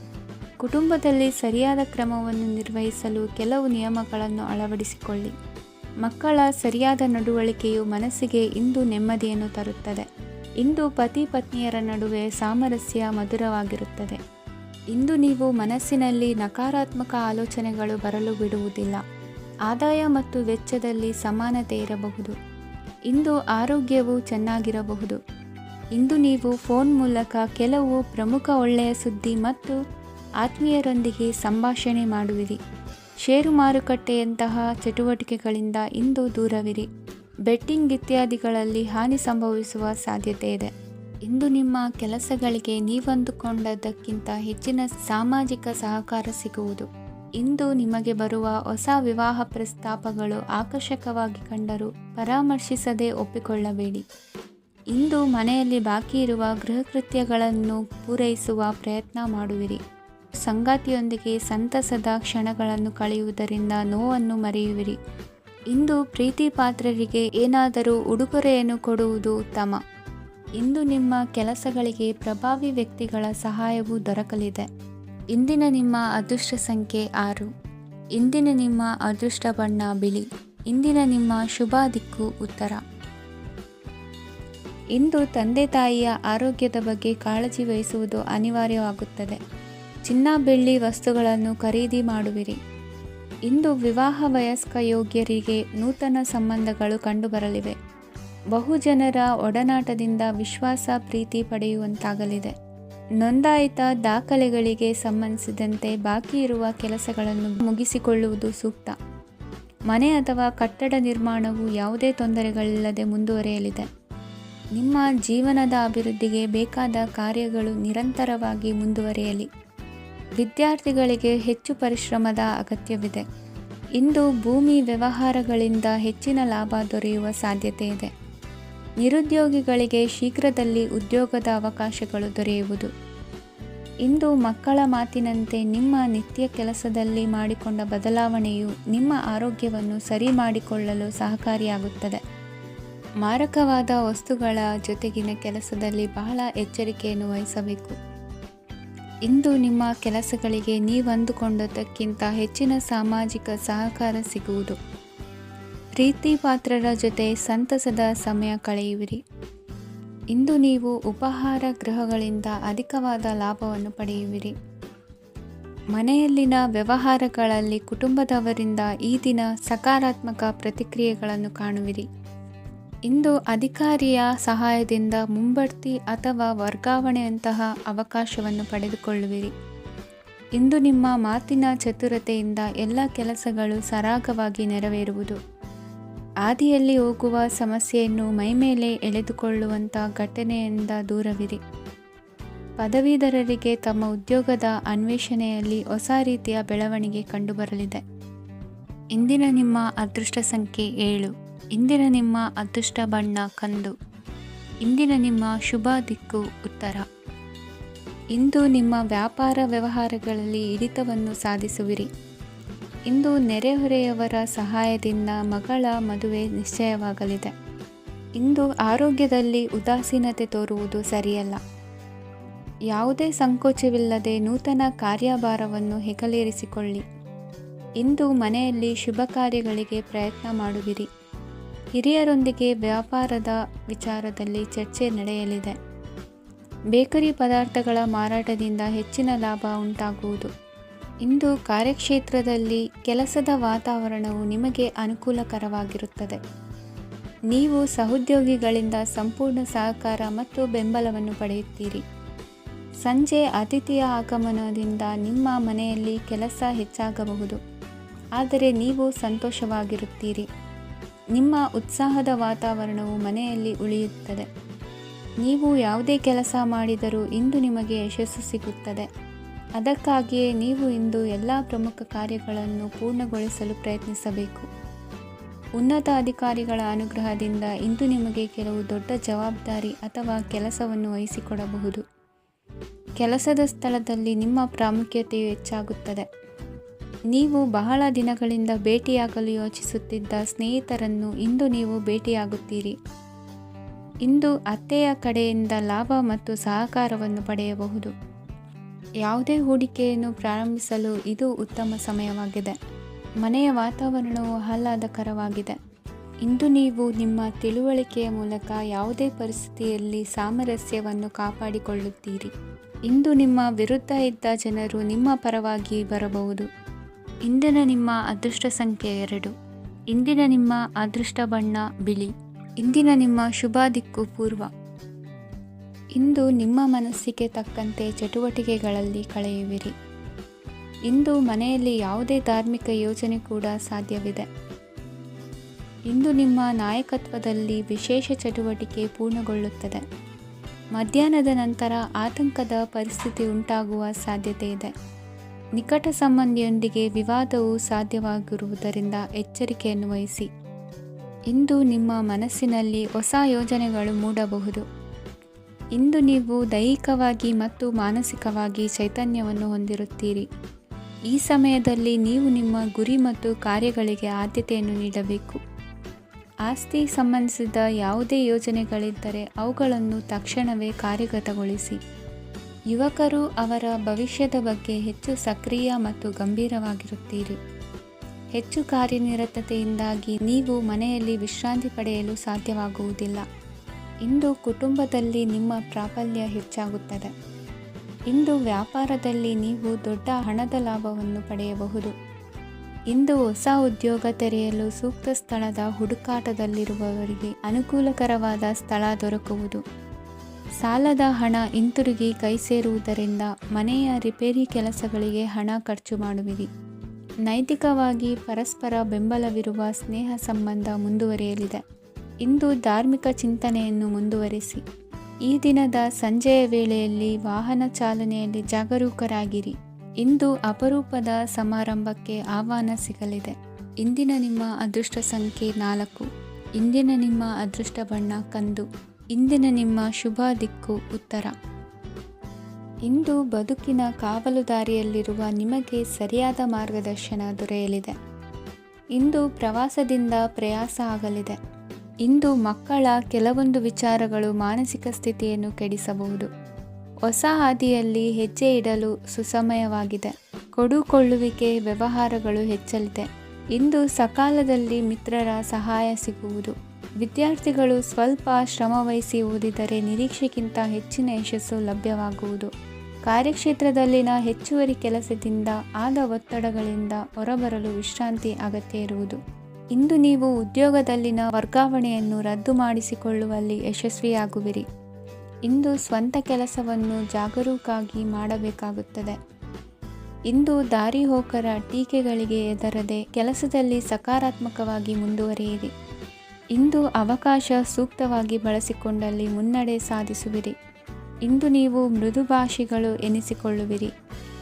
ಕುಟುಂಬದಲ್ಲಿ ಸರಿಯಾದ ಕ್ರಮವನ್ನು ನಿರ್ವಹಿಸಲು ಕೆಲವು ನಿಯಮಗಳನ್ನು ಅಳವಡಿಸಿಕೊಳ್ಳಿ. ಮಕ್ಕಳ ಸರಿಯಾದ ನಡವಳಿಕೆಯು ಮನಸ್ಸಿಗೆ ಇಂದು ನೆಮ್ಮದಿಯನ್ನು ತರುತ್ತದೆ. ಇಂದು ಪತಿ ಪತ್ನಿಯರ ನಡುವೆ ಸಾಮರಸ್ಯ ಮಧುರವಾಗಿರುತ್ತದೆ. ಇಂದು ನೀವು ಮನಸ್ಸಿನಲ್ಲಿ ನಕಾರಾತ್ಮಕ ಆಲೋಚನೆಗಳು ಬರಲು ಬಿಡುವುದಿಲ್ಲ. ಆದಾಯ ಮತ್ತು ವೆಚ್ಚದಲ್ಲಿ ಸಮಾನತೆ ಇರಬಹುದು. ಇಂದು ಆರೋಗ್ಯವು ಚೆನ್ನಾಗಿರಬಹುದು. ಇಂದು ನೀವು ಫೋನ್ ಮೂಲಕ ಕೆಲವು ಪ್ರಮುಖ ಒಳ್ಳೆಯ ಸುದ್ದಿ ಮತ್ತು ಆತ್ಮೀಯರೊಂದಿಗೆ ಸಂಭಾಷಣೆ ಮಾಡುವಿರಿ. ಷೇರು ಮಾರುಕಟ್ಟೆಯಂತಹ ಚಟುವಟಿಕೆಗಳಿಂದ ಇಂದು ದೂರವಿರಿ. ಬೆಟ್ಟಿಂಗ್ ಇತ್ಯಾದಿಗಳಲ್ಲಿ ಹಾನಿ ಸಂಭವಿಸುವ ಸಾಧ್ಯತೆ ಇದೆ. ಇಂದು ನಿಮ್ಮ ಕೆಲಸಗಳಿಗೆ ನೀವಂದುಕೊಂಡದ್ದಕ್ಕಿಂತ ಹೆಚ್ಚಿನ ಸಾಮಾಜಿಕ ಸಹಕಾರ ಸಿಗುವುದು. ಇಂದು ನಿಮಗೆ ಬರುವ ಹೊಸ ವಿವಾಹ ಪ್ರಸ್ತಾಪಗಳು ಆಕರ್ಷಕವಾಗಿ ಕಂಡರೂ ಪರಾಮರ್ಶಿಸದೆ ಒಪ್ಪಿಕೊಳ್ಳಬೇಡಿ. ಇಂದು ಮನೆಯಲ್ಲಿ ಬಾಕಿ ಇರುವ ಗೃಹಕೃತ್ಯಗಳನ್ನು ಪೂರೈಸುವ ಪ್ರಯತ್ನ ಮಾಡುವಿರಿ. ಸಂಗಾತಿಯೊಂದಿಗೆ ಸಂತಸದ ಕ್ಷಣಗಳನ್ನು ಕಳೆಯುವುದರಿಂದ ನೋವನ್ನು ಮರೆಯುವಿರಿ. ಇಂದು ಪ್ರೀತಿ ಪಾತ್ರರಿಗೆ ಏನಾದರೂ ಉಡುಗೊರೆಯನ್ನು ಕೊಡುವುದು ಉತ್ತಮ. ಇಂದು ನಿಮ್ಮ ಕೆಲಸಗಳಿಗೆ ಪ್ರಭಾವಿ ವ್ಯಕ್ತಿಗಳ ಸಹಾಯವು ದೊರಕಲಿದೆ. ಇಂದಿನ ನಿಮ್ಮ ಅದೃಷ್ಟ ಸಂಖ್ಯೆ 6. ಇಂದಿನ ನಿಮ್ಮ ಅದೃಷ್ಟ ಬಣ್ಣ ಬಿಳಿ. ಇಂದಿನ ನಿಮ್ಮ ಶುಭ ದಿಕ್ಕು ಉತ್ತರ. ಇಂದು ತಂದೆ ತಾಯಿಯ ಆರೋಗ್ಯದ ಬಗ್ಗೆ ಕಾಳಜಿ ವಹಿಸುವುದು ಅನಿವಾರ್ಯವಾಗುತ್ತದೆ. ಚಿನ್ನ ಬೆಳ್ಳಿ ವಸ್ತುಗಳನ್ನು ಖರೀದಿ ಮಾಡುವಿರಿ. ಇಂದು ವಿವಾಹ ವಯಸ್ಕ ಯೋಗ್ಯರಿಗೆ ನೂತನ ಸಂಬಂಧಗಳು ಕಂಡುಬರಲಿವೆ. ಬಹುಜನರ ಒಡನಾಟದಿಂದ ವಿಶ್ವಾಸ ಪ್ರೀತಿ ಪಡೆಯುವಂತಾಗಲಿದೆ. ನೋಂದಾಯಿತ ದಾಖಲೆಗಳಿಗೆ ಸಂಬಂಧಿಸಿದಂತೆ ಬಾಕಿ ಇರುವ ಕೆಲಸಗಳನ್ನು ಮುಗಿಸಿಕೊಳ್ಳುವುದು ಸೂಕ್ತ. ಮನೆ ಅಥವಾ ಕಟ್ಟಡ ನಿರ್ಮಾಣವು ಯಾವುದೇ ತೊಂದರೆಗಳಿಲ್ಲದೆ ಮುಂದುವರಿಯಲಿದೆ. ನಿಮ್ಮ ಜೀವನದ ಅಭಿವೃದ್ಧಿಗೆ ಬೇಕಾದ ಕಾರ್ಯಗಳು ನಿರಂತರವಾಗಿ ಮುಂದುವರಿಯಲಿ. ವಿದ್ಯಾರ್ಥಿಗಳಿಗೆ ಹೆಚ್ಚು ಪರಿಶ್ರಮದ ಅಗತ್ಯವಿದೆ. ಇಂದು ಭೂಮಿ ವ್ಯವಹಾರಗಳಿಂದ ಹೆಚ್ಚಿನ ಲಾಭ ದೊರೆಯುವ ಸಾಧ್ಯತೆ ಇದೆ. ನಿರುದ್ಯೋಗಿಗಳಿಗೆ ಶೀಘ್ರದಲ್ಲಿ ಉದ್ಯೋಗದ ಅವಕಾಶಗಳು ದೊರೆಯುವುದು. ಇಂದು ಮಕ್ಕಳ ಮಾತಿನಂತೆ ನಿಮ್ಮ ನಿತ್ಯ ಕೆಲಸದಲ್ಲಿ ಮಾಡಿಕೊಂಡ ಬದಲಾವಣೆಯು ನಿಮ್ಮ ಆರೋಗ್ಯವನ್ನು ಸರಿ ಮಾಡಿಕೊಳ್ಳಲು ಸಹಕಾರಿಯಾಗುತ್ತದೆ. ಮಾರಕವಾದ ವಸ್ತುಗಳ ಜೊತೆಗಿನ ಕೆಲಸದಲ್ಲಿ ಬಹಳ ಎಚ್ಚರಿಕೆಯನ್ನು ವಹಿಸಬೇಕು. ಇಂದು ನಿಮ್ಮ ಕೆಲಸಗಳಿಗೆ ನೀವಂದುಕೊಂಡದ್ದಕ್ಕಿಂತ ಹೆಚ್ಚಿನ ಸಾಮಾಜಿಕ ಸಹಕಾರ ಸಿಗುವುದು. ಪ್ರೀತಿ ಪಾತ್ರರ ಜೊತೆ ಸಂತಸದ ಸಮಯ ಕಳೆಯುವಿರಿ. ಇಂದು ನೀವು ಉಪಹಾರ ಗೃಹಗಳಿಂದ ಅಧಿಕವಾದ ಲಾಭವನ್ನು ಪಡೆಯುವಿರಿ. ಮನೆಯಲ್ಲಿನ ವ್ಯವಹಾರಗಳಲ್ಲಿ ಕುಟುಂಬದವರಿಂದ ಈ ದಿನ ಸಕಾರಾತ್ಮಕ ಪ್ರತಿಕ್ರಿಯೆಗಳನ್ನು ಕಾಣುವಿರಿ. ಇಂದು ಅಧಿಕಾರಿಯ ಸಹಾಯದಿಂದ ಮುಂಬಡ್ತಿ ಅಥವಾ ವರ್ಗಾವಣೆಯಂತಹ ಅವಕಾಶವನ್ನು ಪಡೆದುಕೊಳ್ಳುವಿರಿ. ಇಂದು ನಿಮ್ಮ ಮಾತಿನ ಚತುರತೆಯಿಂದ ಎಲ್ಲ ಕೆಲಸಗಳು ಸರಾಗವಾಗಿ ನೆರವೇರುವುದು. ಹಾದಿಯಲ್ಲಿ ಹೋಗುವ ಸಮಸ್ಯೆಯನ್ನು ಮೈಮೇಲೆ ಎಳೆದುಕೊಳ್ಳುವಂಥ ಘಟನೆಯಿಂದ ದೂರವಿರಿ. ಪದವೀಧರರಿಗೆ ತಮ್ಮ ಉದ್ಯೋಗದ ಅನ್ವೇಷಣೆಯಲ್ಲಿ ಹೊಸ ರೀತಿಯ ಬೆಳವಣಿಗೆ ಕಂಡುಬರಲಿದೆ. ಇಂದಿನ ನಿಮ್ಮ ಅದೃಷ್ಟ ಸಂಖ್ಯೆ 7. ಇಂದಿನ ನಿಮ್ಮ ಅದೃಷ್ಟ ಬಣ್ಣ ಕಂದು. ಇಂದಿನ ನಿಮ್ಮ ಶುಭ ದಿಕ್ಕು ಉತ್ತರ. ಇಂದು ನಿಮ್ಮ ವ್ಯಾಪಾರ ವ್ಯವಹಾರಗಳಲ್ಲಿ ಹಿಡಿತವನ್ನು ಸಾಧಿಸುವಿರಿ. ಇಂದು ನೆರೆಹೊರೆಯವರ ಸಹಾಯದಿಂದ ಮಗಳ ಮದುವೆ ನಿಶ್ಚಯವಾಗಲಿದೆ. ಇಂದು ಆರೋಗ್ಯದಲ್ಲಿ ಉದಾಸೀನತೆ ತೋರುವುದು ಸರಿಯಲ್ಲ. ಯಾವುದೇ ಸಂಕೋಚವಿಲ್ಲದೆ ನೂತನ ಕಾರ್ಯಭಾರವನ್ನು ಹೆಗಲೇರಿಸಿಕೊಳ್ಳಿ. ಇಂದು ಮನೆಯಲ್ಲಿ ಶುಭ ಕಾರ್ಯಗಳಿಗೆ ಪ್ರಯತ್ನ ಮಾಡುವಿರಿ. ಹಿರಿಯರೊಂದಿಗೆ ವ್ಯಾಪಾರದ ವಿಚಾರದಲ್ಲಿ ಚರ್ಚೆ ನಡೆಯಲಿದೆ. ಬೇಕರಿ ಪದಾರ್ಥಗಳ ಮಾರಾಟದಿಂದ ಹೆಚ್ಚಿನ ಲಾಭ ಉಂಟಾಗುವುದು. ಇಂದು ಕಾರ್ಯಕ್ಷೇತ್ರದಲ್ಲಿ ಕೆಲಸದ ವಾತಾವರಣವು ನಿಮಗೆ ಅನುಕೂಲಕರವಾಗಿರುತ್ತದೆ. ನೀವು ಸಹೋದ್ಯೋಗಿಗಳಿಂದ ಸಂಪೂರ್ಣ ಸಹಕಾರ ಮತ್ತು ಬೆಂಬಲವನ್ನು ಪಡೆಯುತ್ತೀರಿ. ಸಂಜೆ ಅತಿಥಿಯ ಆಗಮನದಿಂದ ನಿಮ್ಮ ಮನೆಯಲ್ಲಿ ಕೆಲಸ ಹೆಚ್ಚಾಗಬಹುದು, ಆದರೆ ನೀವು ಸಂತೋಷವಾಗಿರುತ್ತೀರಿ. ನಿಮ್ಮ ಉತ್ಸಾಹದ ವಾತಾವರಣವು ಮನೆಯಲ್ಲಿ ಉಳಿಯುತ್ತದೆ. ನೀವು ಯಾವುದೇ ಕೆಲಸ ಮಾಡಿದರೂ ಇಂದು ನಿಮಗೆ ಯಶಸ್ಸು ಸಿಗುತ್ತದೆ. ಅದಕ್ಕಾಗಿಯೇ ನೀವು ಇಂದು ಎಲ್ಲ ಪ್ರಮುಖ ಕಾರ್ಯಗಳನ್ನು ಪೂರ್ಣಗೊಳಿಸಲು ಪ್ರಯತ್ನಿಸಬೇಕು. ಉನ್ನತ ಅಧಿಕಾರಿಗಳ ಅನುಗ್ರಹದಿಂದ ಇಂದು ನಿಮಗೆ ಕೆಲವು ದೊಡ್ಡ ಜವಾಬ್ದಾರಿ ಅಥವಾ ಕೆಲಸವನ್ನು ವಹಿಸಿಕೊಡಬಹುದು. ಕೆಲಸದ ಸ್ಥಳದಲ್ಲಿ ನಿಮ್ಮ ಪ್ರಾಮುಖ್ಯತೆಯು ಹೆಚ್ಚಾಗುತ್ತದೆ. ನೀವು ಬಹಳ ದಿನಗಳಿಂದ ಭೇಟಿಯಾಗಲು ಯೋಚಿಸುತ್ತಿದ್ದ ಸ್ನೇಹಿತರನ್ನು ಇಂದು ನೀವು ಭೇಟಿಯಾಗುತ್ತೀರಿ. ಇಂದು ಅತ್ತೆಯ ಕಡೆಯಿಂದ ಲಾಭ ಮತ್ತು ಸಹಕಾರವನ್ನು ಪಡೆಯಬಹುದು. ಯಾವುದೇ ಹೂಡಿಕೆಯನ್ನು ಪ್ರಾರಂಭಿಸಲು ಇದು ಉತ್ತಮ ಸಮಯವಾಗಿದೆ. ಮನೆಯ ವಾತಾವರಣವು ಆಹ್ಲಾದಕರವಾಗಿದೆ. ಇಂದು ನೀವು ನಿಮ್ಮ ತಿಳುವಳಿಕೆಯ ಮೂಲಕ ಯಾವುದೇ ಪರಿಸ್ಥಿತಿಯಲ್ಲಿ ಸಾಮರಸ್ಯವನ್ನು ಕಾಪಾಡಿಕೊಳ್ಳುತ್ತೀರಿ. ಇಂದು ನಿಮ್ಮ ವಿರುದ್ಧ ಇದ್ದ ಜನರು ನಿಮ್ಮ ಪರವಾಗಿ ಬರಬಹುದು. ಇಂದಿನ ನಿಮ್ಮ ಅದೃಷ್ಟ ಸಂಖ್ಯೆ 2. ಇಂದಿನ ನಿಮ್ಮ ಅದೃಷ್ಟ ಬಣ್ಣ ಬಿಳಿ. ಇಂದಿನ ನಿಮ್ಮ ಶುಭ ದಿಕ್ಕು ಪೂರ್ವ. ಇಂದು ನಿಮ್ಮ ಮನಸ್ಸಿಗೆ ತಕ್ಕಂತೆ ಚಟುವಟಿಕೆಗಳಲ್ಲಿ ಕಳೆಯುವಿರಿ. ಇಂದು ಮನೆಯಲ್ಲಿ ಯಾವುದೇ ಧಾರ್ಮಿಕ ಯೋಜನೆ ಕೂಡ ಸಾಧ್ಯವಿದೆ. ಇಂದು ನಿಮ್ಮ ನಾಯಕತ್ವದಲ್ಲಿ ವಿಶೇಷ ಚಟುವಟಿಕೆ ಪೂರ್ಣಗೊಳ್ಳುತ್ತದೆ. ಮಧ್ಯಾಹ್ನದ ನಂತರ ಆತಂಕದ ಪರಿಸ್ಥಿತಿ ಉಂಟಾಗುವ ಸಾಧ್ಯತೆ ಇದೆ. ನಿಕಟ ಸಂಬಂಧಿಯೊಂದಿಗೆ ವಿವಾದವು ಸಾಧ್ಯವಾಗಿರುವುದರಿಂದ ಎಚ್ಚರಿಕೆಯನ್ನು ವಹಿಸಿ. ಇಂದು ನಿಮ್ಮ ಮನಸ್ಸಿನಲ್ಲಿ ಹೊಸ ಯೋಜನೆಗಳು ಮೂಡಬಹುದು. ಇಂದು ನೀವು ದೈಹಿಕವಾಗಿ ಮತ್ತು ಮಾನಸಿಕವಾಗಿ ಚೈತನ್ಯವನ್ನು ಹೊಂದಿರುತ್ತೀರಿ. ಈ ಸಮಯದಲ್ಲಿ ನೀವು ನಿಮ್ಮ ಗುರಿ ಮತ್ತು ಕಾರ್ಯಗಳಿಗೆ ಆದ್ಯತೆಯನ್ನು ನೀಡಬೇಕು. ಆಸ್ತಿ ಸಂಬಂಧಿಸಿದ ಯಾವುದೇ ಯೋಜನೆಗಳಿದ್ದರೆ ಅವುಗಳನ್ನು ತಕ್ಷಣವೇ ಕಾರ್ಯಗತಗೊಳಿಸಿ. ಯುವಕರು ಅವರ ಭವಿಷ್ಯದ ಬಗ್ಗೆ ಹೆಚ್ಚು ಸಕ್ರಿಯ ಮತ್ತು ಗಂಭೀರವಾಗಿರುತ್ತೀರಿ. ಹೆಚ್ಚು ಕಾರ್ಯನಿರತತೆಯಿಂದಾಗಿ ನೀವು ಮನೆಯಲ್ಲಿ ವಿಶ್ರಾಂತಿ ಪಡೆಯಲು ಸಾಧ್ಯವಾಗುವುದಿಲ್ಲ. ಇಂದು ಕುಟುಂಬದಲ್ಲಿ ನಿಮ್ಮ ಪ್ರಾಬಲ್ಯ ಹೆಚ್ಚಾಗುತ್ತದೆ. ಇಂದು ವ್ಯಾಪಾರದಲ್ಲಿ ನೀವು ದೊಡ್ಡ ಹಣದ ಲಾಭವನ್ನು ಪಡೆಯಬಹುದು. ಇಂದು ಹೊಸ ಉದ್ಯೋಗ ತೆರೆಯಲು ಸೂಕ್ತ ಸ್ಥಳದ ಹುಡುಕಾಟದಲ್ಲಿರುವವರಿಗೆ ಅನುಕೂಲಕರವಾದ ಸ್ಥಳ ದೊರಕುವುದು. ಸಾಲದ ಹಣ ಹಿಂತಿರುಗಿ ಕೈ ಸೇರುವುದರಿಂದ ಮನೆಯ ರಿಪೇರಿ ಕೆಲಸಗಳಿಗೆ ಹಣ ಖರ್ಚು ಮಾಡುವಿರಿ. ನೈತಿಕವಾಗಿ ಪರಸ್ಪರ ಬೆಂಬಲವಿರುವ ಸ್ನೇಹ ಸಂಬಂಧ ಮುಂದುವರಿಯಲಿದೆ. ಇಂದು ಧಾರ್ಮಿಕ ಚಿಂತನೆಯನ್ನು ಮುಂದುವರಿಸಿ. ಈ ದಿನದ ಸಂಜೆಯ ವೇಳೆಯಲ್ಲಿ ವಾಹನ ಚಾಲನೆಯಲ್ಲಿ ಜಾಗರೂಕರಾಗಿರಿ. ಇಂದು ಅಪರೂಪದ ಸಮಾರಂಭಕ್ಕೆ ಆಹ್ವಾನ ಸಿಗಲಿದೆ. ಇಂದಿನ ನಿಮ್ಮ ಅದೃಷ್ಟ ಸಂಖ್ಯೆ 4. ಇಂದಿನ ನಿಮ್ಮ ಅದೃಷ್ಟ ಬಣ್ಣ ಕಂದು. ಇಂದಿನ ನಿಮ್ಮ ಶುಭ ದಿಕ್ಕು ಉತ್ತರ. ಇಂದು ಬದುಕಿನ ಕಾವಲುದಾರಿಯಲ್ಲಿರುವ ನಿಮಗೆ ಸರಿಯಾದ ಮಾರ್ಗದರ್ಶನ ದೊರೆಯಲಿದೆ. ಇಂದು ಪ್ರವಾಸದಿಂದ ಪ್ರಯಾಸ ಆಗಲಿದೆ. ಇಂದು ಮಕ್ಕಳ ಕೆಲವೊಂದು ವಿಚಾರಗಳು ಮಾನಸಿಕ ಸ್ಥಿತಿಯನ್ನು ಕೆಡಿಸಬಹುದು. ಹೊಸ ಹಾದಿಯಲ್ಲಿ ಹೆಜ್ಜೆ ಇಡಲು ಸುಸಮಯವಾಗಿದೆ. ಕೊಡುಕೊಳ್ಳುವಿಕೆ ವ್ಯವಹಾರಗಳು ಹೆಚ್ಚಲಿದೆ. ಇಂದು ಸಕಾಲದಲ್ಲಿ ಮಿತ್ರರ ಸಹಾಯ ಸಿಗುವುದು. ವಿದ್ಯಾರ್ಥಿಗಳು ಸ್ವಲ್ಪ ಶ್ರಮವಹಿಸಿ ಓದಿದರೆ ನಿರೀಕ್ಷೆಗಿಂತ ಹೆಚ್ಚಿನ ಯಶಸ್ಸು ಲಭ್ಯವಾಗುವುದು. ಕಾರ್ಯಕ್ಷೇತ್ರದಲ್ಲಿನ ಹೆಚ್ಚುವರಿ ಕೆಲಸದಿಂದ ಆದ ಒತ್ತಡಗಳಿಂದ ಹೊರಬರಲು ವಿಶ್ರಾಂತಿ ಅಗತ್ಯ ಇರುವುದು. ಇಂದು ನೀವು ಉದ್ಯೋಗದಲ್ಲಿನ ವರ್ಗಾವಣೆಯನ್ನು ರದ್ದು ಮಾಡಿಸಿಕೊಳ್ಳುವಲ್ಲಿ ಯಶಸ್ವಿಯಾಗುವಿರಿ. ಇಂದು ಸ್ವಂತ ಕೆಲಸವನ್ನು ಜಾಗರೂಕರಾಗಿ ಮಾಡಬೇಕಾಗುತ್ತದೆ. ಇಂದು ದಾರಿಹೋಕರ ಟೀಕೆಗಳಿಗೆ ಹೆದರದೆ ಕೆಲಸದಲ್ಲಿ ಸಕಾರಾತ್ಮಕವಾಗಿ ಮುಂದುವರಿಯಿರಿ. ಇಂದು ಅವಕಾಶ ಸೂಕ್ತವಾಗಿ ಬಳಸಿಕೊಂಡಲ್ಲಿ ಮುನ್ನಡೆ ಸಾಧಿಸುವಿರಿ. ಇಂದು ನೀವು ಮೃದುಭಾಷಿಗಳು ಎನಿಸಿಕೊಳ್ಳುವಿರಿ.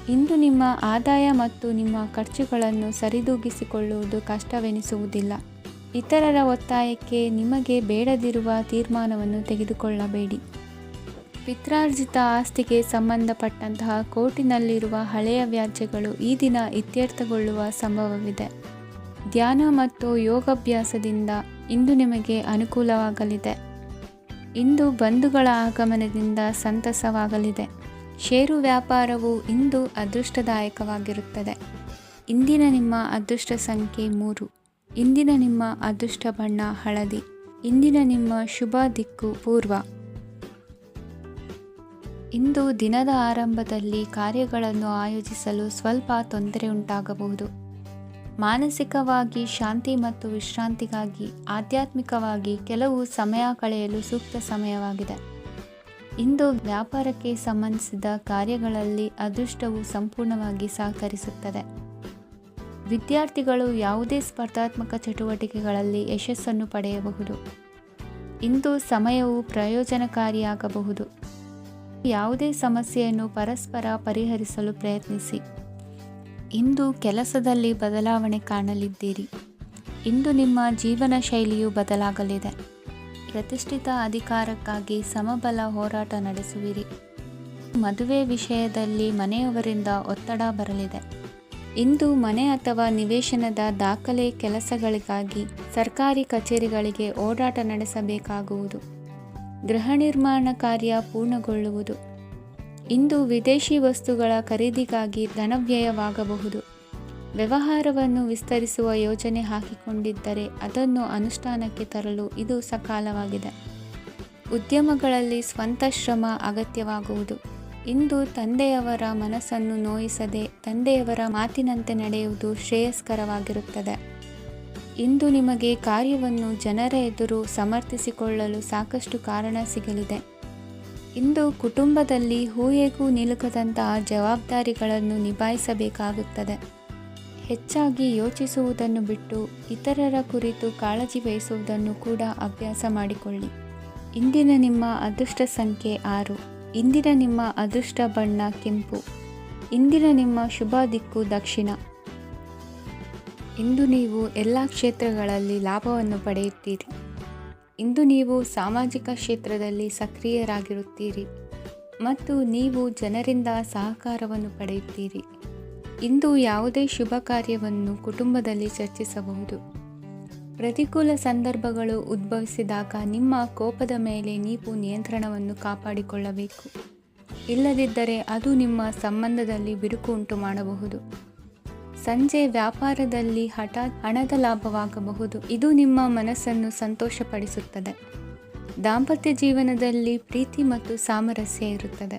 ಇಂದು ನಿಮ್ಮ ಆದಾಯ ಮತ್ತು ನಿಮ್ಮ ಖರ್ಚುಗಳನ್ನು ಸರಿದೂಗಿಸಿಕೊಳ್ಳುವುದು ಕಷ್ಟವೆನಿಸುವುದಿಲ್ಲ. ಇತರರ ಒತ್ತಾಯಕ್ಕೆ ನಿಮಗೆ ಬೇಡದಿರುವ ತೀರ್ಮಾನವನ್ನು ತೆಗೆದುಕೊಳ್ಳಬೇಡಿ. ಪಿತ್ರಾರ್ಜಿತ ಆಸ್ತಿಗೆ ಸಂಬಂಧಪಟ್ಟಂತಹ ಕೋರ್ಟಿನಲ್ಲಿರುವ ಹಳೆಯ ವ್ಯಾಜ್ಯಗಳು ಈ ದಿನ ಇತ್ಯರ್ಥಗೊಳ್ಳುವ ಸಂಭವವಿದೆ. ಧ್ಯಾನ ಮತ್ತು ಯೋಗಾಭ್ಯಾಸದಿಂದ ಇಂದು ನಿಮಗೆ ಅನುಕೂಲವಾಗಲಿದೆ. ಇಂದು ಬಂಧುಗಳ ಆಗಮನದಿಂದ ಸಂತಸವಾಗಲಿದೆ. ಷೇರು ವ್ಯಾಪಾರವು ಇಂದು ಅದೃಷ್ಟದಾಯಕವಾಗಿರುತ್ತದೆ. ಇಂದಿನ ನಿಮ್ಮ ಅದೃಷ್ಟ ಸಂಖ್ಯೆ 3. ಇಂದಿನ ನಿಮ್ಮ ಅದೃಷ್ಟ ಬಣ್ಣ ಹಳದಿ. ಇಂದಿನ ನಿಮ್ಮ ಶುಭ ದಿಕ್ಕು ಪೂರ್ವ. ಇಂದು ದಿನದ ಆರಂಭದಲ್ಲಿ ಕಾರ್ಯಗಳನ್ನು ಆಯೋಜಿಸಲು ಸ್ವಲ್ಪ ತೊಂದರೆ ಉಂಟಾಗಬಹುದು. ಮಾನಸಿಕವಾಗಿ ಶಾಂತಿ ಮತ್ತು ವಿಶ್ರಾಂತಿಗಾಗಿ ಆಧ್ಯಾತ್ಮಿಕವಾಗಿ ಕೆಲವು ಸಮಯ ಕಳೆಯಲು ಸೂಕ್ತ ಸಮಯವಾಗಿದೆ. ಇಂದು ವ್ಯಾಪಾರಕ್ಕೆ ಸಂಬಂಧಿಸಿದ ಕಾರ್ಯಗಳಲ್ಲಿ ಅದೃಷ್ಟವು ಸಂಪೂರ್ಣವಾಗಿ ಸಹಕರಿಸುತ್ತದೆ. ವಿದ್ಯಾರ್ಥಿಗಳು ಯಾವುದೇ ಸ್ಪರ್ಧಾತ್ಮಕ ಚಟುವಟಿಕೆಗಳಲ್ಲಿ ಯಶಸ್ಸನ್ನು ಪಡೆಯಬಹುದು. ಇಂದು ಸಮಯವು ಪ್ರಯೋಜನಕಾರಿಯಾಗಬಹುದು. ಯಾವುದೇ ಸಮಸ್ಯೆಯನ್ನು ಪರಸ್ಪರ ಪರಿಹರಿಸಲು ಪ್ರಯತ್ನಿಸಿ. ಇಂದು ಕೆಲಸದಲ್ಲಿ ಬದಲಾವಣೆ ಕಾಣಲಿದ್ದೀರಿ. ಇಂದು ನಿಮ್ಮ ಜೀವನ ಶೈಲಿಯು ಬದಲಾಗಲಿದೆ. ಪ್ರತಿಷ್ಠಿತ ಅಧಿಕಾರಕ್ಕಾಗಿ ಸಮಬಲ ಹೋರಾಟ ನಡೆಸುವಿರಿ. ಮದುವೆ ವಿಷಯದಲ್ಲಿ ಮನೆಯವರಿಂದ ಒತ್ತಡ ಬರಲಿದೆ. ಇಂದು ಮನೆ ಅಥವಾ ನಿವೇಶನದ ದಾಖಲೆ ಕೆಲಸಗಳಿಗಾಗಿ ಸರ್ಕಾರಿ ಕಚೇರಿಗಳಿಗೆ ಓಡಾಟ ನಡೆಸಬೇಕಾಗುವುದು. ಗೃಹ ನಿರ್ಮಾಣ ಕಾರ್ಯ ಪೂರ್ಣಗೊಳ್ಳುವುದು. ಇಂದು ವಿದೇಶಿ ವಸ್ತುಗಳ ಖರೀದಿಗಾಗಿ ಧನವ್ಯಯವಾಗಬಹುದು. ವ್ಯವಹಾರವನ್ನು ವಿಸ್ತರಿಸುವ ಯೋಜನೆ ಹಾಕಿಕೊಂಡಿದ್ದರೆ ಅದನ್ನು ಅನುಷ್ಠಾನಕ್ಕೆ ತರಲು ಇದು ಸಕಾಲವಾಗಿದೆ. ಉದ್ಯಮಗಳಲ್ಲಿ ಸ್ವಂತ ಶ್ರಮ ಅಗತ್ಯವಾಗುವುದು. ಇಂದು ತಂದೆಯವರ ಮನಸ್ಸನ್ನು ನೋಯಿಸದೆ ತಂದೆಯವರ ಮಾತಿನಂತೆ ನಡೆಯುವುದು ಶ್ರೇಯಸ್ಕರವಾಗಿರುತ್ತದೆ. ಇಂದು ನಿಮಗೆ ಕಾರ್ಯವನ್ನು ಜನರ ಎದುರು ಸಮರ್ಥಿಸಿಕೊಳ್ಳಲು ಸಾಕಷ್ಟು ಕಾರಣ ಸಿಗಲಿದೆ. ಇಂದು ಕುಟುಂಬದಲ್ಲಿ ಹೂಯೆಗೂ ನಿಲುಕದಂತಹ ಜವಾಬ್ದಾರಿಗಳನ್ನು ನಿಭಾಯಿಸಬೇಕಾಗುತ್ತದೆ. ಹೆಚ್ಚಾಗಿ ಯೋಚಿಸುವುದನ್ನು ಬಿಟ್ಟು ಇತರರ ಕುರಿತು ಕಾಳಜಿ ವಹಿಸುವುದನ್ನು ಕೂಡ ಅಭ್ಯಾಸ ಮಾಡಿಕೊಳ್ಳಿ. ಇಂದಿನ ನಿಮ್ಮ ಅದೃಷ್ಟ ಸಂಖ್ಯೆ 6. ಇಂದಿನ ನಿಮ್ಮ ಅದೃಷ್ಟ ಬಣ್ಣ ಕೆಂಪು. ಇಂದಿನ ನಿಮ್ಮ ಶುಭ ದಿಕ್ಕು ದಕ್ಷಿಣ. ಇಂದು ನೀವು ಎಲ್ಲ ಕ್ಷೇತ್ರಗಳಲ್ಲಿ ಲಾಭವನ್ನು ಪಡೆಯುತ್ತೀರಿ. ಇಂದು ನೀವು ಸಾಮಾಜಿಕ ಕ್ಷೇತ್ರದಲ್ಲಿ ಸಕ್ರಿಯರಾಗಿರುತ್ತೀರಿ ಮತ್ತು ನೀವು ಜನರಿಂದ ಸಹಕಾರವನ್ನು ಪಡೆಯುತ್ತೀರಿ. ಇಂದು ಯಾವುದೇ ಶುಭ ಕಾರ್ಯವನ್ನು ಕುಟುಂಬದಲ್ಲಿ ಚರ್ಚಿಸಬಹುದು. ಪ್ರತಿಕೂಲ ಸಂದರ್ಭಗಳು ಉದ್ಭವಿಸಿದಾಗ ನಿಮ್ಮ ಕೋಪದ ಮೇಲೆ ನೀವು ನಿಯಂತ್ರಣವನ್ನು ಕಾಪಾಡಿಕೊಳ್ಳಬೇಕು. ಇಲ್ಲದಿದ್ದರೆ ಅದು ನಿಮ್ಮ ಸಂಬಂಧದಲ್ಲಿ ಬಿರುಕು ಉಂಟು ಮಾಡಬಹುದು. ಸಂಜೆ ವ್ಯಾಪಾರದಲ್ಲಿ ಹಠಾತ್ ಹಣದ ಲಾಭವಾಗಬಹುದು. ಇದು ನಿಮ್ಮ ಮನಸ್ಸನ್ನು ಸಂತೋಷಪಡಿಸುತ್ತದೆ. ದಾಂಪತ್ಯ ಜೀವನದಲ್ಲಿ ಪ್ರೀತಿ ಮತ್ತು ಸಾಮರಸ್ಯ ಇರುತ್ತದೆ.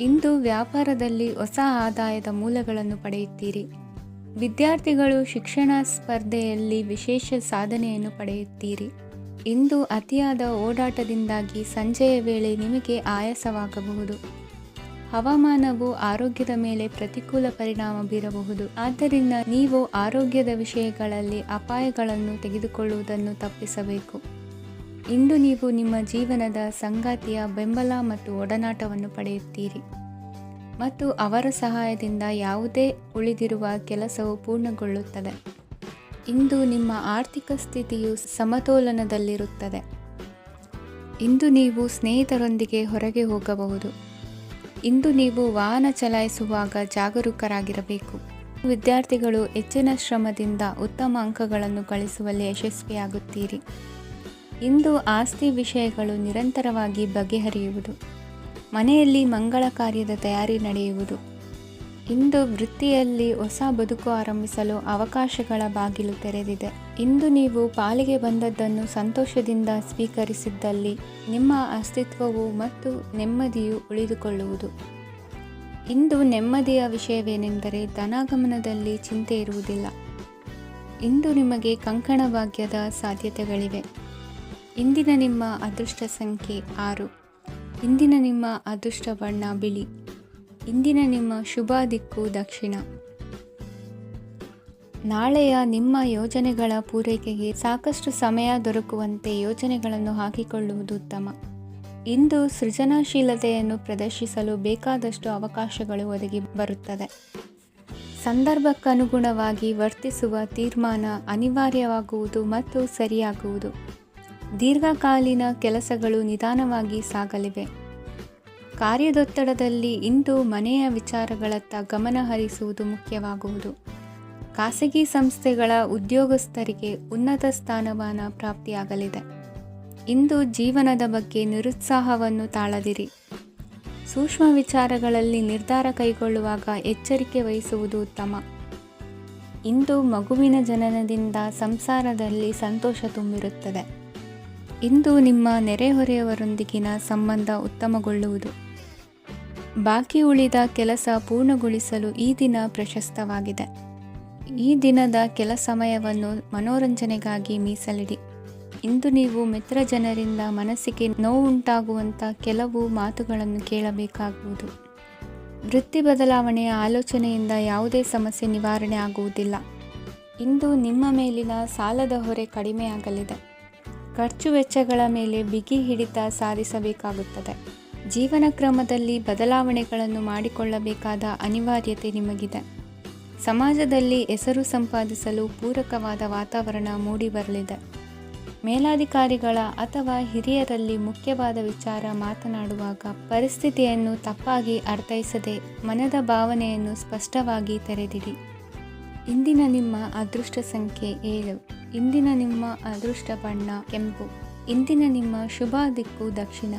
ಇಂದು ವ್ಯಾಪಾರದಲ್ಲಿ ಹೊಸ ಆದಾಯದ ಮೂಲಗಳನ್ನು ಪಡೆಯುತ್ತೀರಿ. ವಿದ್ಯಾರ್ಥಿಗಳು ಶಿಕ್ಷಣ ಸ್ಪರ್ಧೆಯಲ್ಲಿ ವಿಶೇಷ ಸಾಧನೆಯನ್ನು ಪಡೆಯುತ್ತೀರಿ. ಇಂದು ಅತಿಯಾದ ಓಡಾಟದಿಂದಾಗಿ ಸಂಜೆಯ ವೇಳೆ ನಿಮಗೆ ಆಯಾಸವಾಗಬಹುದು. ಹವಾಮಾನವು ಆರೋಗ್ಯದ ಮೇಲೆ ಪ್ರತಿಕೂಲ ಪರಿಣಾಮ ಬೀರಬಹುದು. ಆದ್ದರಿಂದ ನೀವು ಆರೋಗ್ಯದ ವಿಷಯಗಳಲ್ಲಿ ಅಪಾಯಗಳನ್ನು ತೆಗೆದುಕೊಳ್ಳುವುದನ್ನು ತಪ್ಪಿಸಬೇಕು. ಇಂದು ನೀವು ನಿಮ್ಮ ಜೀವನದ ಸಂಗಾತಿಯ ಬೆಂಬಲ ಮತ್ತು ಒಡನಾಟವನ್ನು ಪಡೆಯುತ್ತೀರಿ ಮತ್ತು ಅವರ ಸಹಾಯದಿಂದ ಯಾವುದೇ ಉಳಿದಿರುವ ಕೆಲಸವು ಪೂರ್ಣಗೊಳ್ಳುತ್ತದೆ. ಇಂದು ನಿಮ್ಮ ಆರ್ಥಿಕ ಸ್ಥಿತಿಯು ಸಮತೋಲನದಲ್ಲಿರುತ್ತದೆ. ಇಂದು ನೀವು ಸ್ನೇಹಿತರೊಂದಿಗೆ ಹೊರಗೆ ಹೋಗಬಹುದು. ಇಂದು ನೀವು ವಾಹನ ಚಲಾಯಿಸುವಾಗ ಜಾಗರೂಕರಾಗಿರಬೇಕು. ವಿದ್ಯಾರ್ಥಿಗಳು ಹೆಚ್ಚಿನ ಶ್ರಮದಿಂದ ಉತ್ತಮ ಅಂಕಗಳನ್ನು ಗಳಿಸುವಲ್ಲಿ ಯಶಸ್ವಿಯಾಗುತ್ತೀರಿ. ಇಂದು ಆಸ್ತಿ ವಿಷಯಗಳು ನಿರಂತರವಾಗಿ ಬಗೆಹರಿಯುವುದು. ಮನೆಯಲ್ಲಿ ಮಂಗಳ ಕಾರ್ಯದ ತಯಾರಿ ನಡೆಯುವುದು. ಇಂದು ವೃತ್ತಿಯಲ್ಲಿ ಹೊಸ ಬದುಕು ಆರಂಭಿಸಲು ಅವಕಾಶಗಳ ಬಾಗಿಲು ತೆರೆದಿದೆ. ಇಂದು ನೀವು ಪಾಲಿಗೆ ಬಂದದ್ದನ್ನು ಸಂತೋಷದಿಂದ ಸ್ವೀಕರಿಸಿದ್ದಲ್ಲಿ ನಿಮ್ಮ ಅಸ್ತಿತ್ವವು ಮತ್ತು ನೆಮ್ಮದಿಯು ಉಳಿದುಕೊಳ್ಳುವುದು. ಇಂದು ನೆಮ್ಮದಿಯ ವಿಷಯವೇನೆಂದರೆ ಧನಾಗಮನದಲ್ಲಿ ಚಿಂತೆ ಇರುವುದಿಲ್ಲ. ಇಂದು ನಿಮಗೆ ಕಂಕಣ ಭಾಗ್ಯದ ಸಾಧ್ಯತೆಗಳಿವೆ. ಇಂದಿನ ನಿಮ್ಮ ಅದೃಷ್ಟ ಸಂಖ್ಯೆ 6. ಇಂದಿನ ನಿಮ್ಮ ಅದೃಷ್ಟ ಬಣ್ಣ ಬಿಳಿ. ಇಂದಿನ ನಿಮ್ಮ ಶುಭ ದಿಕ್ಕು ದಕ್ಷಿಣ. ನಾಳೆಯ ನಿಮ್ಮ ಯೋಜನೆಗಳ ಪೂರೈಕೆಗೆ ಸಾಕಷ್ಟು ಸಮಯ ದೊರಕುವಂತೆ ಯೋಜನೆಗಳನ್ನು ಹಾಕಿಕೊಳ್ಳುವುದು ಉತ್ತಮ. ಇಂದು ಸೃಜನಶೀಲತೆಯನ್ನು ಪ್ರದರ್ಶಿಸಲು ಬೇಕಾದಷ್ಟು ಅವಕಾಶಗಳು ಒದಗಿ ಬರುತ್ತದೆ. ಸಂದರ್ಭಕ್ಕನುಗುಣವಾಗಿ ವರ್ತಿಸುವ ತೀರ್ಮಾನ ಅನಿವಾರ್ಯವಾಗುವುದು ಮತ್ತು ಸರಿಯಾಗುವುದು. ದೀರ್ಘಕಾಲೀನ ಕೆಲಸಗಳು ನಿಧಾನವಾಗಿ ಸಾಗಲಿವೆ. ಕಾರ್ಯದೊತ್ತಡದಲ್ಲಿ ಇಂದು ಮನೆಯ ವಿಚಾರಗಳತ್ತ ಗಮನ ಹರಿಸುವುದು ಮುಖ್ಯವಾಗುವುದು. ಖಾಸಗಿ ಸಂಸ್ಥೆಗಳ ಉದ್ಯೋಗಸ್ಥರಿಗೆ ಉನ್ನತ ಸ್ಥಾನಮಾನ ಪ್ರಾಪ್ತಿಯಾಗಲಿದೆ. ಇಂದು ಜೀವನದ ಬಗ್ಗೆ ನಿರುತ್ಸಾಹವನ್ನು ತಾಳದಿರಿ. ಸೂಕ್ಷ್ಮ ವಿಚಾರಗಳಲ್ಲಿ ನಿರ್ಧಾರ ಕೈಗೊಳ್ಳುವಾಗ ಎಚ್ಚರಿಕೆ ವಹಿಸುವುದು ಉತ್ತಮ. ಇಂದು ಮಗುವಿನ ಜನನದಿಂದ ಸಂಸಾರದಲ್ಲಿ ಸಂತೋಷ ತುಂಬಿರುತ್ತದೆ. ಇಂದು ನಿಮ್ಮ ನೆರೆಹೊರೆಯವರೊಂದಿಗಿನ ಸಂಬಂಧ ಉತ್ತಮಗೊಳ್ಳುವುದು. ಬಾಕಿ ಉಳಿದ ಕೆಲಸ ಪೂರ್ಣಗೊಳಿಸಲು ಈ ದಿನ ಪ್ರಶಸ್ತವಾಗಿದೆ. ಈ ದಿನದ ಕೆಲ ಸಮಯವನ್ನು ಮನೋರಂಜನೆಗಾಗಿ ಮೀಸಲಿಡಿ. ಇಂದು ನೀವು ಮಿತ್ರ ಜನರಿಂದ ಮನಸ್ಸಿಗೆ ನೋವುಂಟಾಗುವಂಥ ಕೆಲವು ಮಾತುಗಳನ್ನು ಕೇಳಬೇಕಾಗುವುದು. ವೃತ್ತಿ ಬದಲಾವಣೆಯ ಆಲೋಚನೆಯಿಂದ ಯಾವುದೇ ಸಮಸ್ಯೆ ನಿವಾರಣೆ ಆಗುವುದಿಲ್ಲ. ಇಂದು ನಿಮ್ಮ ಮೇಲಿನ ಸಾಲದ ಹೊರೆ ಕಡಿಮೆಯಾಗಲಿದೆ. ಖರ್ಚು ವೆಚ್ಚಗಳ ಮೇಲೆ ಬಿಗಿ ಹಿಡಿತ ಸಾಧಿಸಬೇಕಾಗುತ್ತದೆ. ಜೀವನ ಕ್ರಮದಲ್ಲಿ ಬದಲಾವಣೆಗಳನ್ನು ಮಾಡಿಕೊಳ್ಳಬೇಕಾದ ಅನಿವಾರ್ಯತೆ ನಿಮಗಿದೆ. ಸಮಾಜದಲ್ಲಿ ಹೆಸರು ಸಂಪಾದಿಸಲು ಪೂರಕವಾದ ವಾತಾವರಣ ಮೂಡಿಬರಲಿದೆ. ಮೇಲಾಧಿಕಾರಿಗಳ ಅಥವಾ ಹಿರಿಯರಲ್ಲಿ ಮುಖ್ಯವಾದ ವಿಚಾರ ಮಾತನಾಡುವಾಗ ಪರಿಸ್ಥಿತಿಯನ್ನು ತಪ್ಪಾಗಿ ಅರ್ಥೈಸದೆ ಮನದ ಭಾವನೆಯನ್ನು ಸ್ಪಷ್ಟವಾಗಿ ತೆರೆದಿಡಿ. ಇಂದಿನ ನಿಮ್ಮ ಅದೃಷ್ಟ ಸಂಖ್ಯೆ 7. ಇಂದಿನ ನಿಮ್ಮ ಅದೃಷ್ಟ ಬಣ್ಣ ಕೆಂಪು. ಇಂದಿನ ನಿಮ್ಮ ಶುಭ ದಿಕ್ಕು ದಕ್ಷಿಣ.